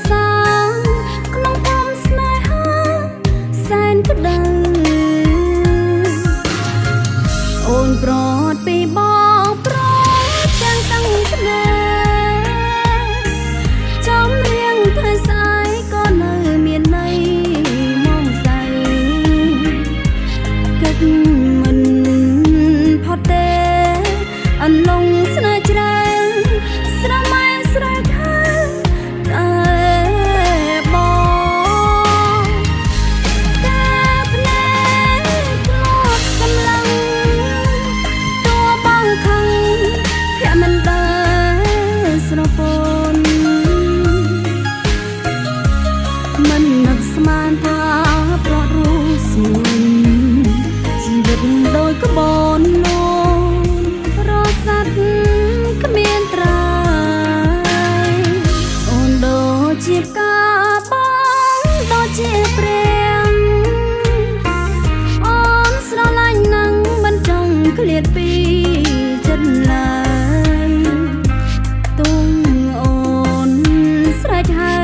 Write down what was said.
សាក្នុងភូមិស្នេហាសែនក្តៅអូនប្រត់ពីបងប្រត់ទាំងក្នេចំរៀងថ្ងៃស្អែកក៏នៅមានន័យមកស្អីគិតមិនផុតទេអន្លង់ស្នេហ៍ជ្រៅស្រមៃស្រែខើតែបងតែភ្នែកធ្លាប់សម្លឹងតួបងខឹងភក្មិនដែលស្រពន់មិននឹកស្មានថាប្រត់រូបសួនជីវិតដូចក្បូននោមរស័ព្ទគ្មានត្រើយអូនដូចជាផ្កាបងដូចជាព្រាំងអូនស្រឡាញ់ណាស់មិនចង់ឃ្លាតពីចិត្តឡើយទុំអូនស្រេចហើយ